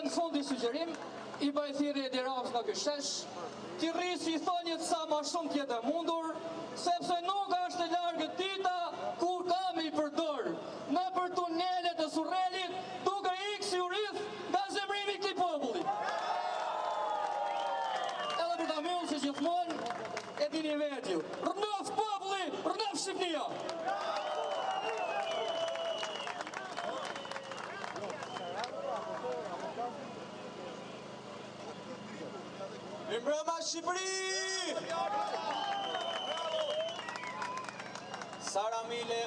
në fundi sugjerim, i bëj thirrje Edi Ramës nga ky shesh, t'i rrisi thonjët sa ma shumë t'jetë mundur, sepse nuk është e largë dita kur kam i përdor në për tunelet e Surrelit, duke ikë si urith nga zemrimi i këtij populli. Edhe për ta mbyllur si gjithmonë, e dini vetë ju, rënof populli, rënof Shqipëria. Mirëmbrëma Shqipëri! Sara Mile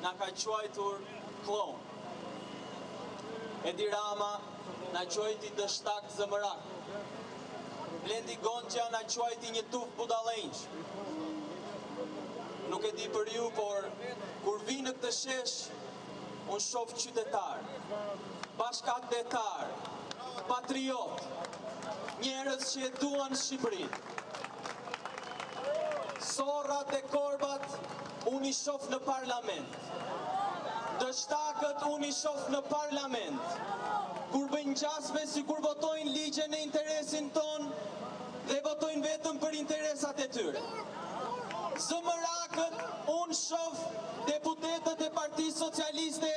na ka quajtur klon. Edi Rama na quajti dështak zëmërak. Blendi Gonxha na quajti një tuf budallenq. Nuk e di për ju, por kur vi në këtë shesh, unë shoh qytetar, bashkëdetar, patriot, njerëz që e duan Shqipërinë. Sorrat e korbat unë i shoh në parlament. Dështakët unë i shoh në parlament. Kur bëjnë gjasme si kur votojnë ligje në interesin ton dhe votojnë vetëm për interesat e tyre. Zëmërakët unë shoh deputetët e Partisë Socialiste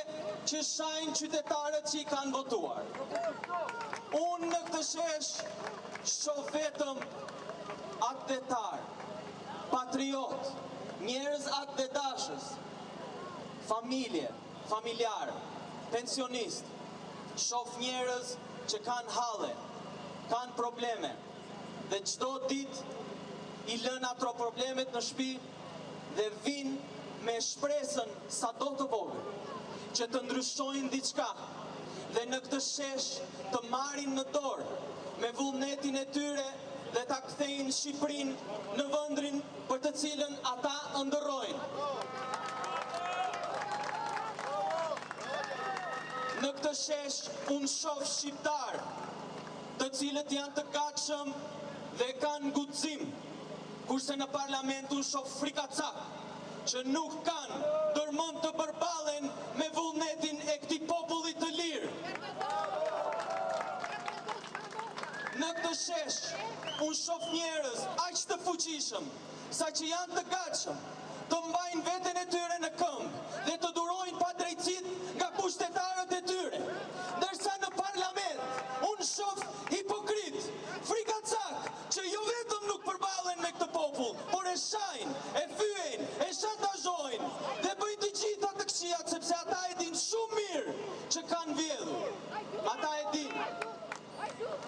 që shajnë qytetarët që i kanë votuar. Unë në këtë shesh shoh vetëm atletar, patriot, njerëz atletashës, familje, familjarë, pensionist, shoh njerëz që kanë halle, kanë probleme dhe çdo ditë i lën ato problemet në shtëpi dhe vinë me shpresën sa do të vogël që të ndryshojnë diçka dhe në këtë shesh të marrin në dorë me vullnetin e tyre dhe ta kthejnë Shqipërinë në vendin për të cilën ata ëndërrojnë. Në këtë shesh unë shoh shqiptar të cilët janë të gatshëm dhe kanë guxim, kurse në parlament unë shoh frikacak që nuk kanë dërmend të përballen me vullnetin e këtij populli të lirë. Në këtë shesh unë shoh njerëz aq të fuqishëm sa që janë të gatshëm të mbajnë veten e tyre në këmbë dhe të durojnë padrejtësitë nga pushtetarët e tyre. Ndërsa në parlament unë shoh hipokrit, frikacak që jo vetëm nuk përballen me këtë popull, por e shajnë, e fyejnë, e shantazhojnë dhe bëjnë të gjitha të këqijat sepse ata e dinë shumë mirë që kanë vjedhur.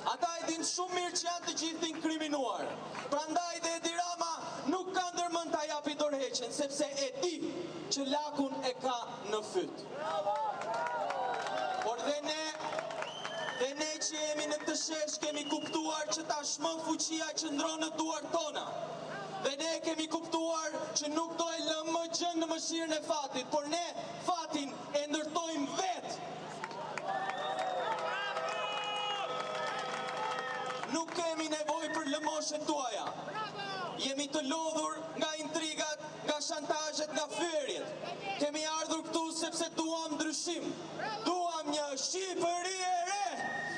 Ata e dinë shumë mirë që janë të gjithë inkriminuar. Prandaj dhe Edi Rama nuk ka ndërmend ta japi dorëheqjen sepse e di që lakun e ka në fyt. Por dhe ne që jemi në këtë shesh kemi kuptuar që tashmë fuqia qëndron në duart tona. Dhe ne kemi kuptuar që nuk do e lëmë më gjën në mëshirën e fatit, por ne fatin e ndërtojmë vetë. Nuk kemi nevojë për lëmoshet tuaja. Jemi të lodhur nga intrigat, nga shantazhet, nga fyerjet. Kemi ardhur këtu sepse duam ndryshim. Duam një Shqipëri e re!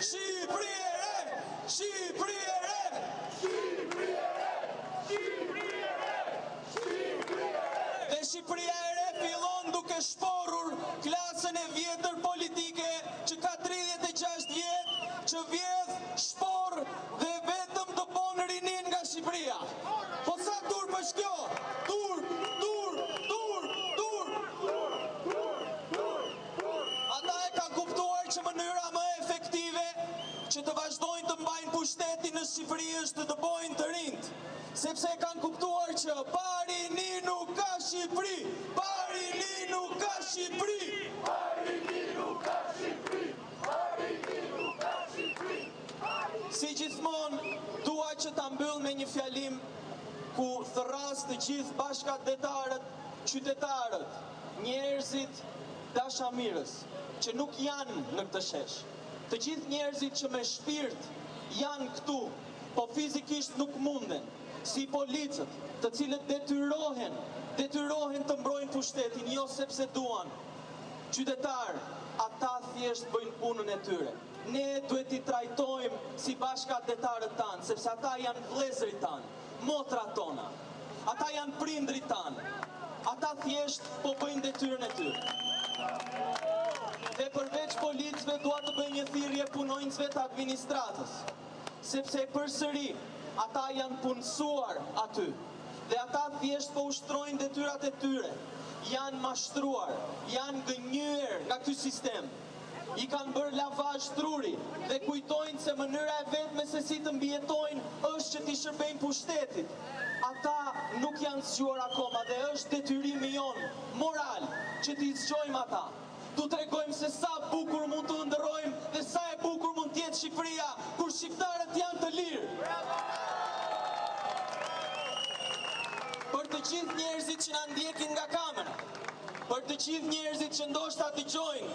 Shqipëri e re! Shqipëri e re! Shqipëri e re! Shqipëri e re! Shqipëri e re! Dhe Shqipëria e re fillon duke shporur klasën e vjetër politike që ka 36 vjet, që vjedh, shpor dhe vetëm të bonë rinin nga Shqipëria. Po sa turp është kjo? Ata e kanë kuptuar që mënyra më efektive që të vazhdojnë të mbajnë pushtetin në Shqipëri është të bojnë të rinjt, sepse e kanë kuptuar që pari ni nuk ka Shqipëri, pari ni nuk ka Shqipëri, pari ni nuk ka Shqipëri, pari ni nuk ka Shqipëri. Si gjithmonë, dua që ta mbyll me një fjalim ku thërras të gjithë bashkëdetarët, qytetarët, njerëzit dashamirës që nuk janë në këtë shesh. Të gjithë njerëzit që me shpirt janë këtu, po fizikisht nuk munden, si policët, të cilët detyrohen të mbrojnë pushtetin, jo sepse duan. Qytetar, ata thjesht bëjnë punën e tyre. ne duhet i trajtojmë si bashkëdetarët tanë, sepse ata janë vëllezërit tanë, motrat tona. Ata janë prindrit tanë. Ata thjesht po bëjnë detyrën e tyre. Dhe përveç policëve dua të bëj një thirrje punonjësve të administratës, sepse përsëri ata janë punësuar aty dhe ata thjesht po ushtrojnë detyrat e tyre. Janë mashtruar, janë gënjur nga ky sistem. I kanë bërë lavazh truri dhe kujtojnë se mënyra e vetme se si të mbijetojnë është që t'i shërbejnë pushtetit. Ata nuk janë zgjuar akoma dhe është detyrimi jonë moral që t'i zgjojmë ata. Tu tregojmë se sa bukur mund të ndërrojmë dhe sa e bukur mund t'jetë Shqipëria kur shqiptarët janë të lirë. Për të gjithë njerëzit që na ndjekin nga kamera, për të gjithë njerëzit që ndoshta dëgjojnë,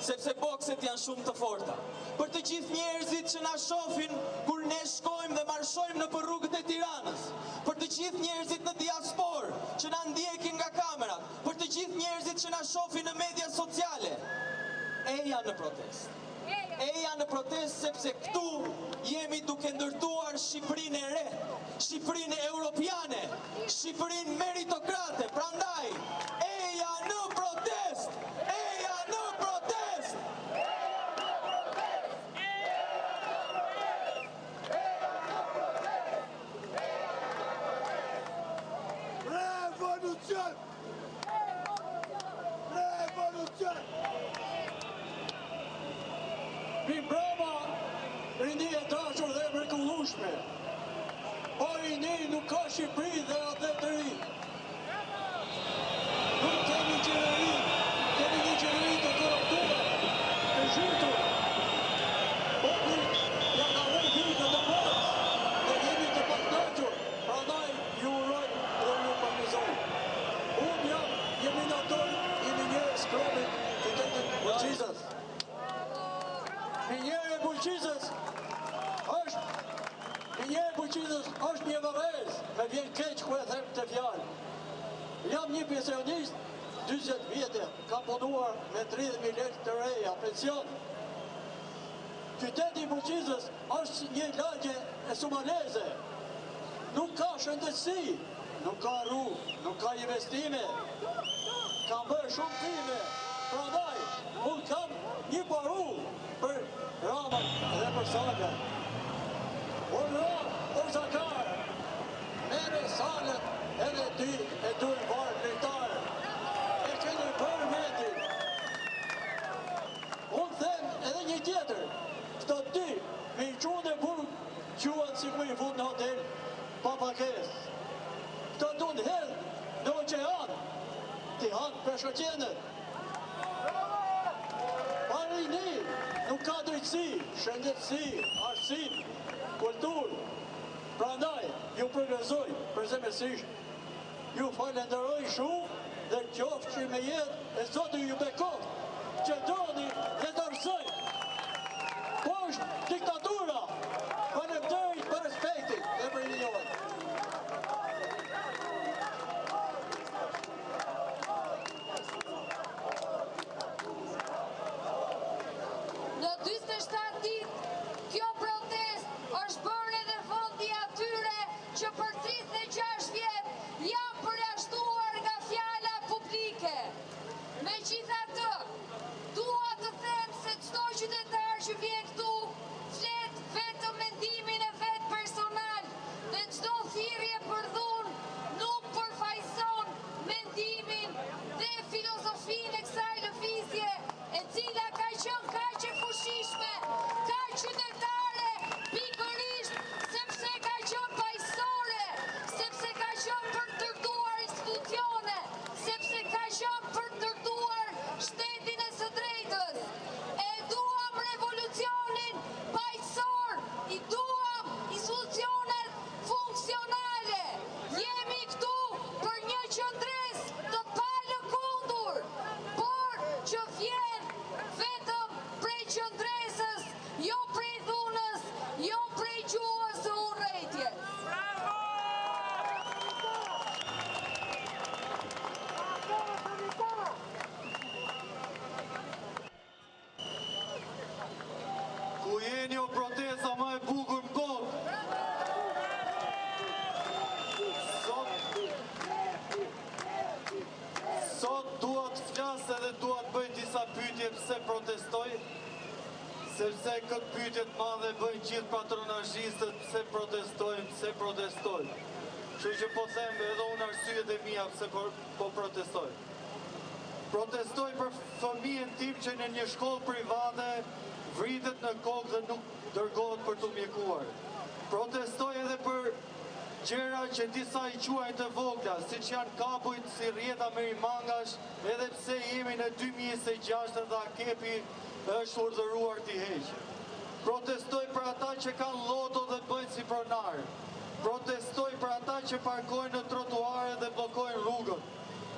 sepse bokset janë shumë të forta. Për të gjithë njerëzit që na shohin kur ne shkojmë dhe marshojmë nëpër rrugët e Tiranës. Për të gjithë njerëzit në diasporë që na ndjekin nga kamerat. Për të gjithë njerëzit që na shohin në media sociale. Eja në protest. Eja në protest sepse këtu jemi duke ndërtuar Shqipërinë e re, Shqipërinë europiane, Shqipërinë meritokrate. Prandaj, eja në protest! Eja në protest! Revolucion! Revolucion! Brama, rini e dashur dhe mrekullueshme. Po rini nuk ka Shqipëri dhe atë të ri. Nuk kemi qeveri, kemi një qeveri të korruptuar, të zhytur. Populli ja ka vënë frikën në forcë dhe jemi të pakënaqur. Prandaj ju urojmë dhe ju përmirësoj. Unë jam jeminator i minjerës Kromit, qytetit Bulqizës. Minjeri e Bulqizës është një vërrez, me vjen keq ku e them të fjalë. Jam një pensionist, 40 vjetë, kam punuar me 30.000 lekë të reja, pension. Qyteti i Bulqizës është një lagje e sumaleze. Nuk ka shëndetësi, nuk ka rrugë, nuk ka investime. Kam bërë shumë time, prandaj, unë kam një paru për Ramën dhe për Sakën. O Zakar, mere Sakët edhe ty e duhet varë lejtarë. E keni bërë vendin. Unë them edhe një tjetër, këto ty me i qunë e burë quën si ku i fut në hotel pa pakes. Këto du në herë në oqean, ti hanë për shëqenët. Parini nuk ka drejtësi, shëndetësi, arsim, kulturë. Prandaj, ju përgëzoj përzemërsisht, ju falenderoj shumë dhe qoftë që me jetë e Zoti ju bekoft, që doni dhe dorësoj. Po është diktatura, falenderoj për respektin dhe për linjohet. Në 47 ditë, kjo protest është bërë edhe fondi atyre që për 36 vjetë janë përjashtuar nga fjala publike. Megjithatë, dua të them se çdo pse protestoj, sepse këtë pyetje të madhe bëjnë gjithë patronazhistët, pse protestojnë. Kështu që po them edhe unë arsyet e mia pse po protestoj. Protestoj për fëmijën tim që në një shkollë private vritet në kokë dhe nuk dërgohet për të mjekuar. Protestoj edhe për gjëra që disa i quajnë të vogla, siç janë kapujt si rrjeta merimangash, edhe pse jemi në 2026 dhe AKP është urdhëruar t'i heqë. Protestoj për ata që kanë lloto dhe bëjnë si pronar. Protestoj për ata që parkojnë në trotuare dhe bllokojnë rrugën.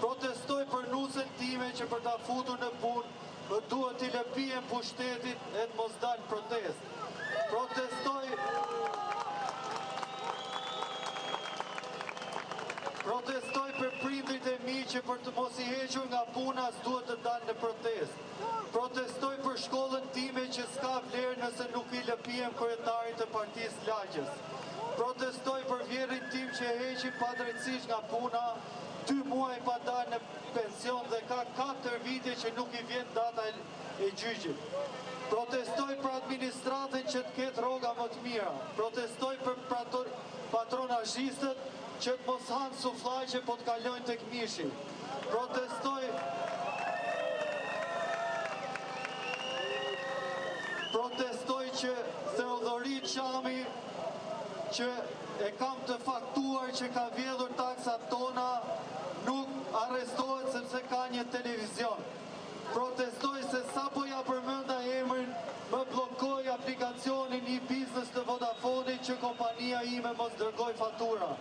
Protestoj për nusën time që për ta futur në punë më duhet t'i lëpijem pushtetit e të mos dalë protest. Protestoj për prindrit e mi që për të mos i hequr nga puna s'duhet të dalë në protest. Protestoj për shkollën time që s'ka vlerë nëse nuk i lëpijem kryetarit të Partisë Lagjës. Protestoj për vjerin tim që heqin padrejtësisht nga puna, 2 muaj pa dalë në pension dhe ka 4 vite që nuk i vjen data e gjyqit. Protestoj për administratën që të ketë rroga më të mira. Protestoj për patronazhistët që të mos hanë sufllaqe po të kalojnë tek mishi. Protestoj që Theodori Çami që e kam të faktuar që ka vjedhur taksat tona nuk arrestohet sepse ka një televizion. Protestoj se sapo ja përmenda emrin më bllokoi aplikacionin i biznes të Vodafonit që kompania ime mos dërgoi fatura.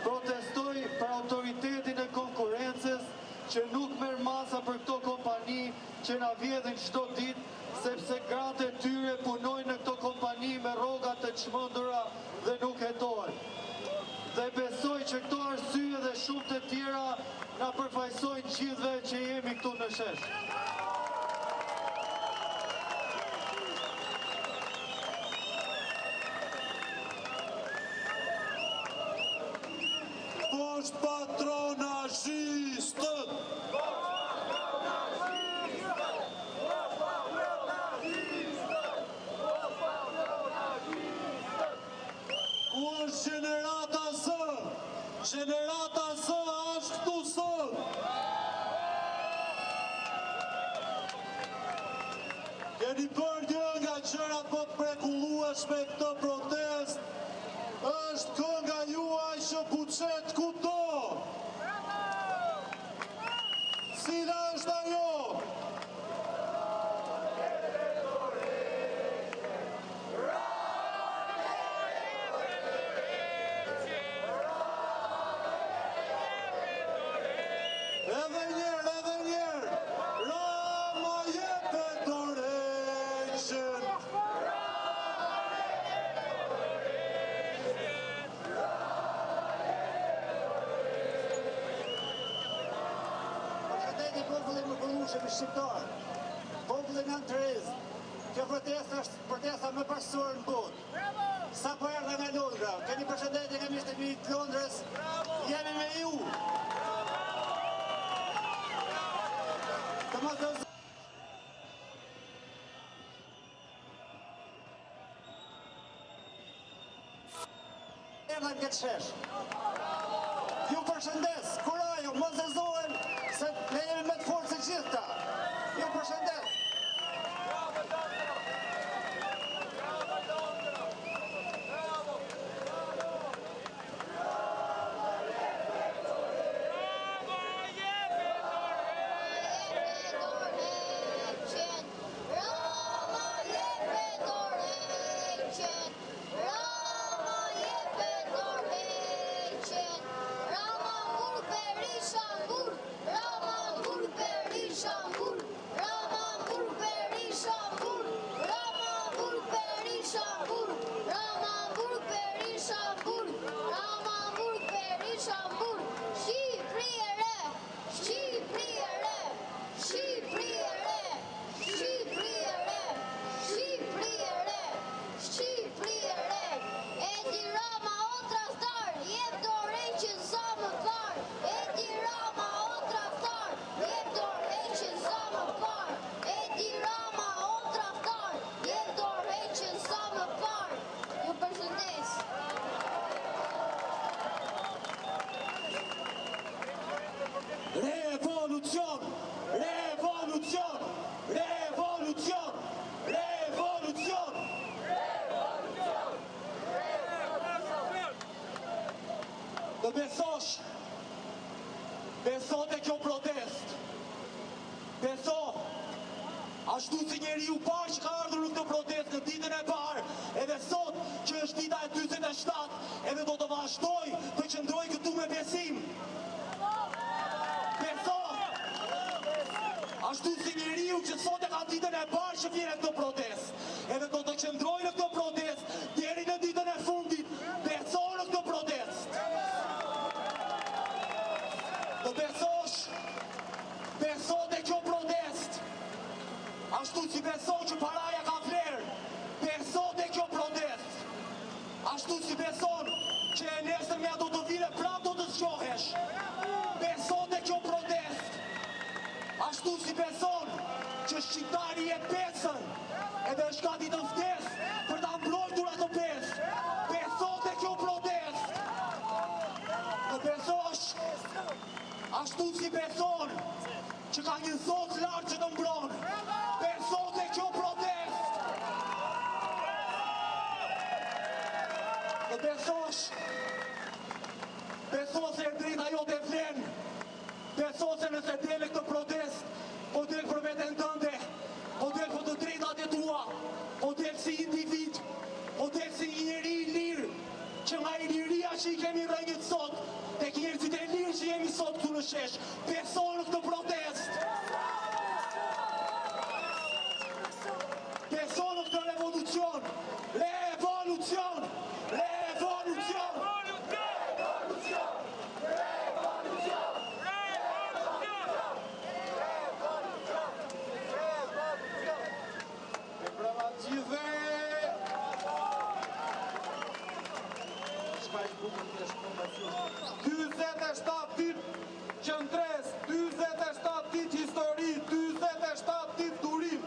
Protestoj për autoritetin e konkurrencës që nuk merr masa për këto kompani që na vjedhin çdo ditë sepse gratë e tyre punojnë në këto kompani me rroga të çmendura dhe nuk hetohen. Dhe besoj që këto arsye dhe shumë të tjera na përfaqësojnë gjithëve që jemi këtu në shesh. Poshtë patronazhistët! Ku është gjenerata Z? Gjenerata Z është këtu sot! Keni bërë një nga gjërat më të mrekullueshme këtë protest, është kënga juaj që buqet kudo. Cila është ajo? Edhe njerë, Rama jepet dorëheqjen. Përshëndetje popullin më përlushëm i shqiptar, popullin janë të rezë. Kjo protesta është protesta më pastore në botë. Sa po erdha nga Londra, keni përshëndetje nga miqtë e mi të Londrës, jemi me ju. Të mos do erdha nga të shesh. Ju përshëndes, kurajo, mos zëzohen, se ne jemi me të forë se gjithta. Ju përshëndes. Rama, beso te kjo protest. Beso, ashtu si njeriu parë që ka ardhur në këtë protest në ditën e parë, edhe sot që është dita e 47, edhe do të vazhdoj të qëndroj këtu me besim. Beso, ashtu si njeriu që sot e ka ditën e parë që vjen në këtë protest, edhe do të qëndroj në këtë protest deri në ditën e fundit. Beso në këtë protest. Do besosh, beso te kjo protest. Ashtu si beso që paraja ka vlerë, beso te kjo protest. Ashtu si beson që e nesërmja do të vire prap do të zgjohesh, beso te kjo protest. Ashtu si beson që shqiptari e pesën, edhe është gati të vdes për ta mbrojtur ato pesë, beso te kjo protest. Do besosh, ashtu si beson që ka një Zot lartë që të mbron, beso te kjo protest. Do besosh, beso se e drejta jote vlen, beso se nëse dele këtë protest, po del për veten tënde, po del për të drejtat e tua, po del si individ, po del si një njeri i lirë, që nga i liria që i kemi rënjët sot, tek njerëzit e lirë që jemi sot këtu në shesh, beso në këtë protest. Beso në këtë revolucion, revolucion, revolucion. E brava gjithë! Shka i bukën të shkomacion. 47 ditë qëndres, 47 ditë histori, 47 ditë durim.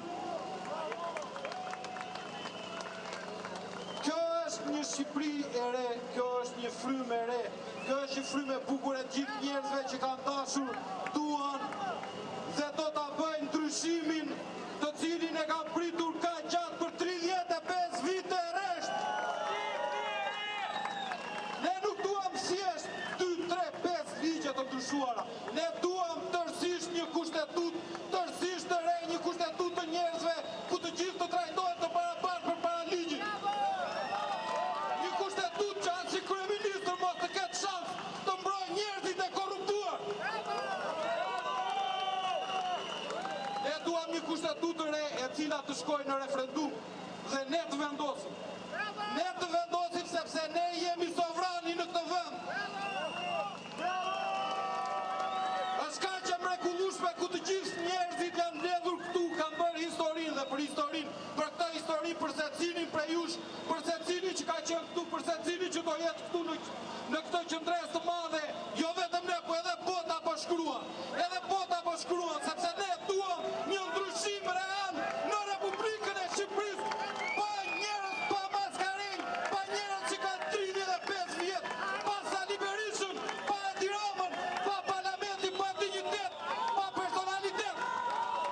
Kjo është një Shqipëri e re, kjo është një frymë e re, kjo është një frymë e bukur e gjithë njerëzve që kanë dashur, duan dhe do ta bëjnë ndryshimin të cilin e kanë pritur ka gjatë për 35 vite rresht. Ne nuk duam thjesht 2, 3, 5 ligje të ndryshuara. Ne duam tërësisht një kushtetut, tërësisht të re, një kushtetut të njerëzve ku të gjithë të trajtohen të barabartë përpara ligjit. Një kushtetut që as si kryeministër mos të ketë shans të mbrojë njerëzit e korruptuar. Ne duam një kushtetut të re e cila të shkojë në referendum dhe ne të vendosim. Ne të vendosim sepse ne jemi sovrani në këtë vend. Është kaq e mrekullueshme ku të gjithë njerëzit janë mbledhur këtu, kanë bërë historinë dhe për historinë, për këtë histori, për secilin prej jush, për secilin që ka qenë këtu, për secilin që do jetë këtu në këtë qendresë të madhe, jo vetëm ne, po edhe bota po shkruan. Edhe bota po shkruan sepse ne duam një ndryshim real në Republikën e Shqipërisë. Pa njerëz pa maskarell, pa njerëz që kanë 35 vjet, pa Sali Berishën, pa Edi Ramën, pa parlamenti, pa dignitet, pa personalitet,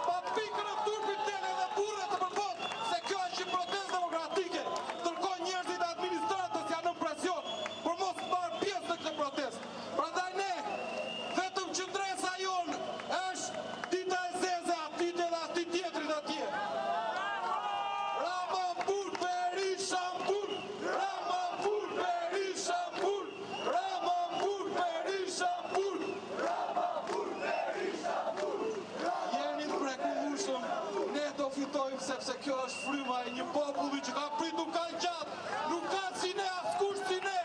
pa pikën e turpit të edhe burrat të përbot, se kjo është një protestë demokratike. Ndërkohë njerëzit e administratës janë në presion për mos marrë pjesë në këtë protestë. Prandaj ne, vetëm qëndresa jonë është dita e zeze, atit edhe atit tjetrit atje. Ramambur, Berishambur, Ramambur, Berishambur, Ramambur, Berishambur, Ramambur, Berishambur. Jeni të mrekullueshëm, ne do fitojmë sepse kjo është fryma e një populli që ka pritur ka gjatë, nuk ka si ne askush si ne.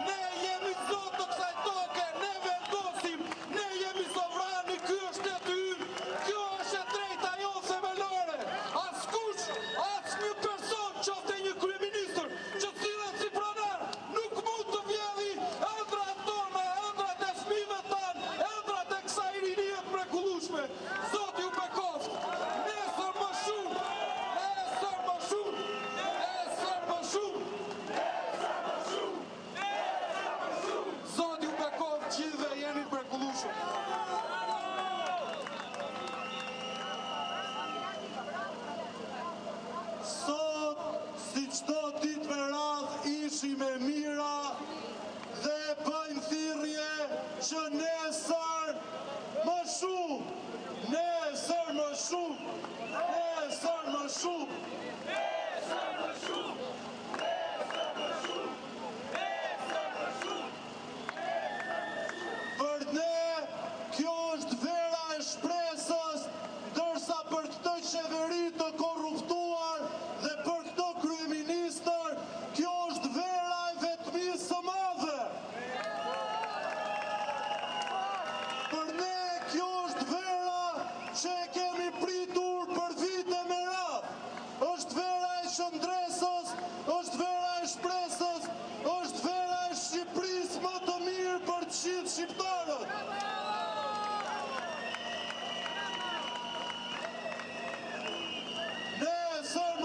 Ne jemi zot të kësaj toke, ne vendosim, ne jemi sovrani, ky është shteti ynë, kjo është e drejta jonë themelore. Askush, asnjë person, qoftë një kryeministër, që sillet si pronar, nuk mund të vjedhë ëndrat tona, ëndrat e fëmijëve tanë, ëndrat e kësaj rinie të mrekullueshme. Zoti ju bekoft. Nesër më shumë, nesër më shumë, nesër më shumë, nesër më shumë, nesër më shumë. Zoti ju bekoft gjithëve, jeni të mrekullueshëm. Sot, si çdo ditë me radhë, ishim e mira dhe bëjmë thirrje që nesër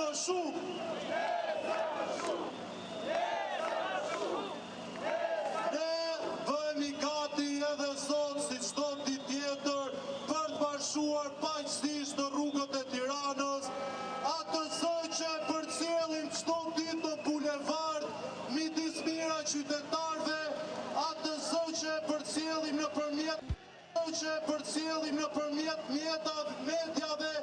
më shumë. Ne bëhemi gati edhe sot si çdo ditë tjetër për të bashkuar paqësisht në rrugët e Tiranës, atë zë që e përcjellim çdo ditë në bulevard midis mira qytetarëve, atë zë që e përcjellim nëpërmjet mediave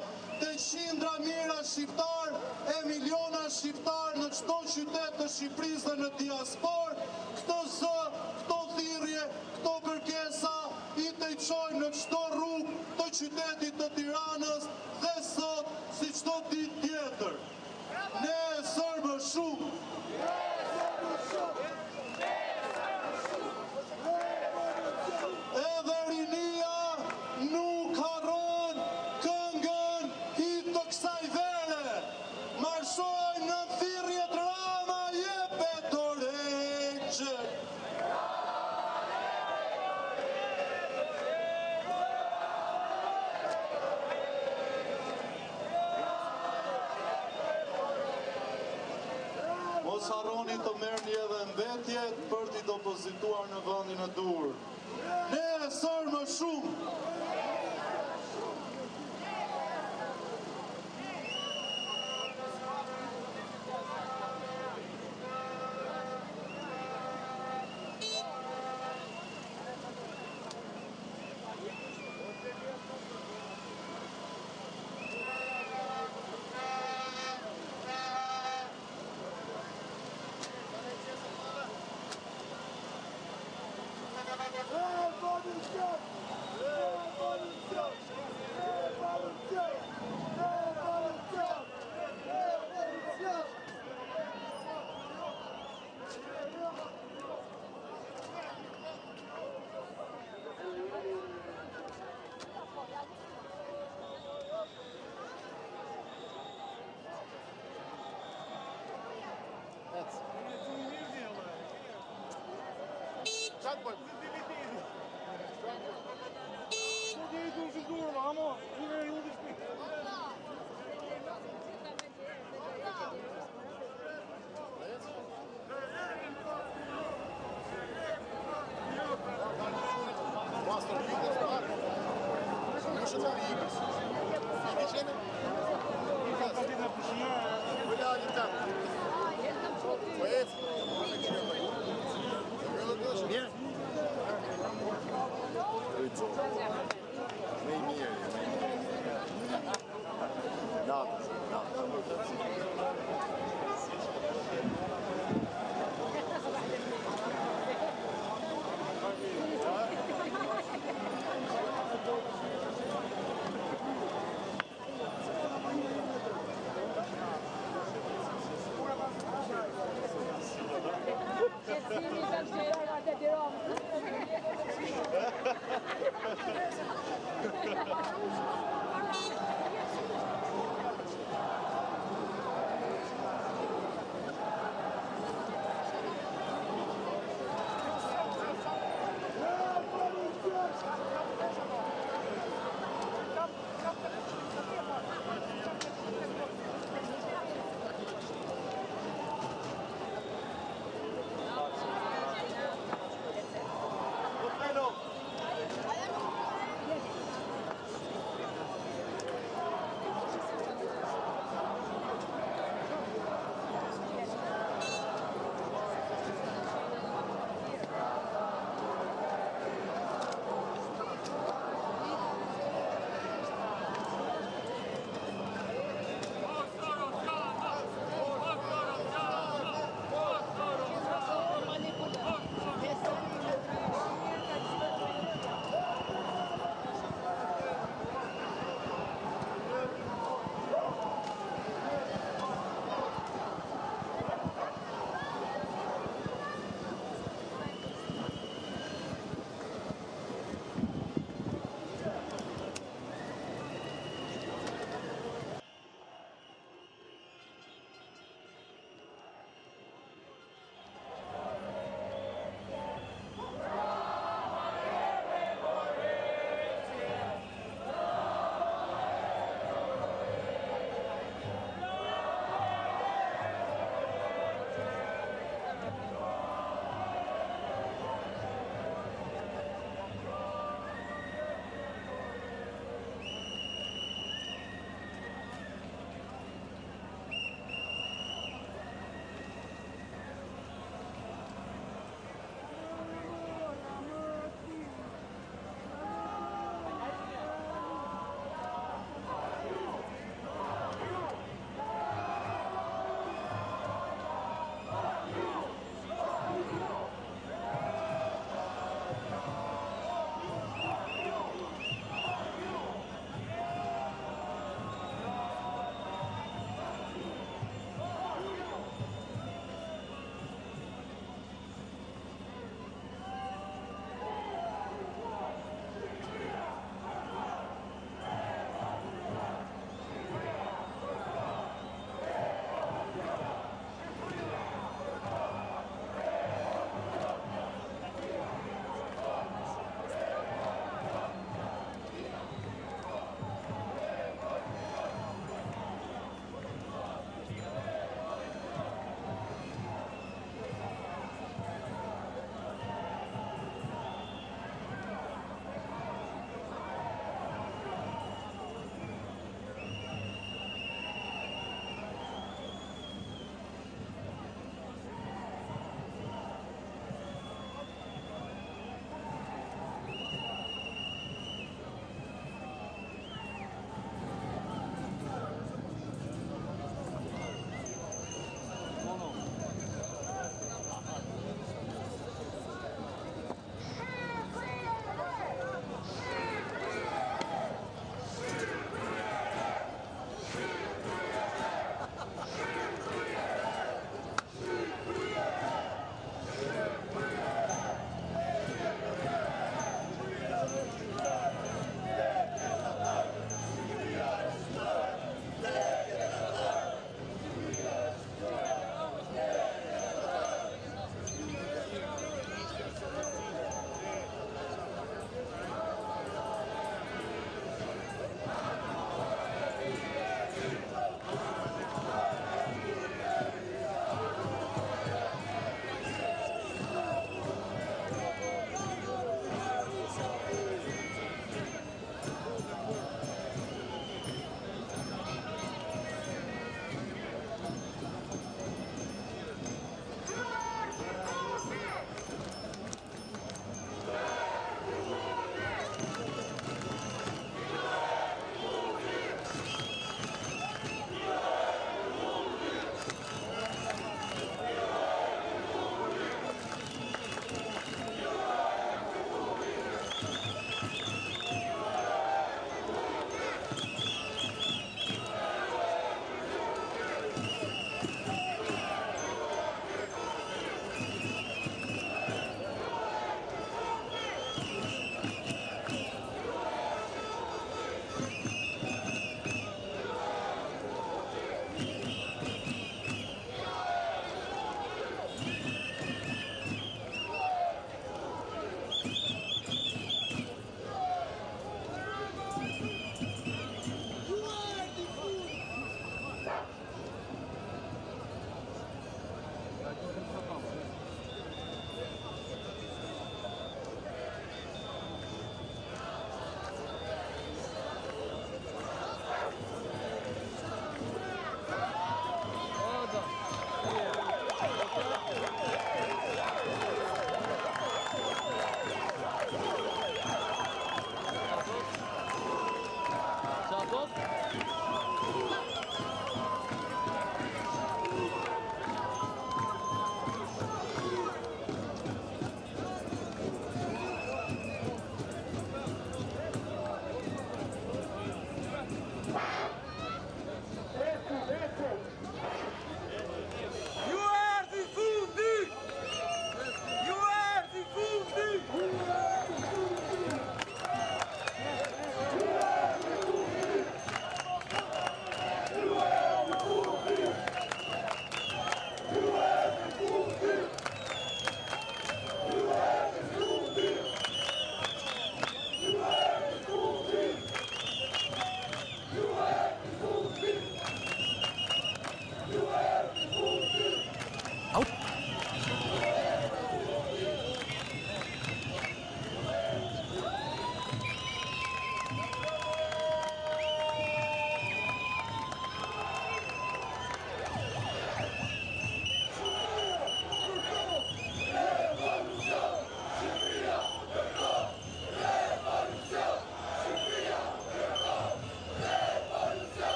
të qindra mira shqiptar e miliona shqiptar në çdo qytet të Shqipërisë dhe në diaspor, këtë zë, këto thirrje, këto kërkesa i të çojmë në çdo rrugë të qytetit të Tiranës dhe sot si çdo ditë tjetër. Ne sër më shumë. Edhe rinia nuk harron këngën hit të kësaj vere. Marshojmë në thirrjet Rama jepet dorëheqë. Mos harroni të merrni edhe mbetjet për t'i depozituar në vendin e dur. Ne sër më shumë. Нет?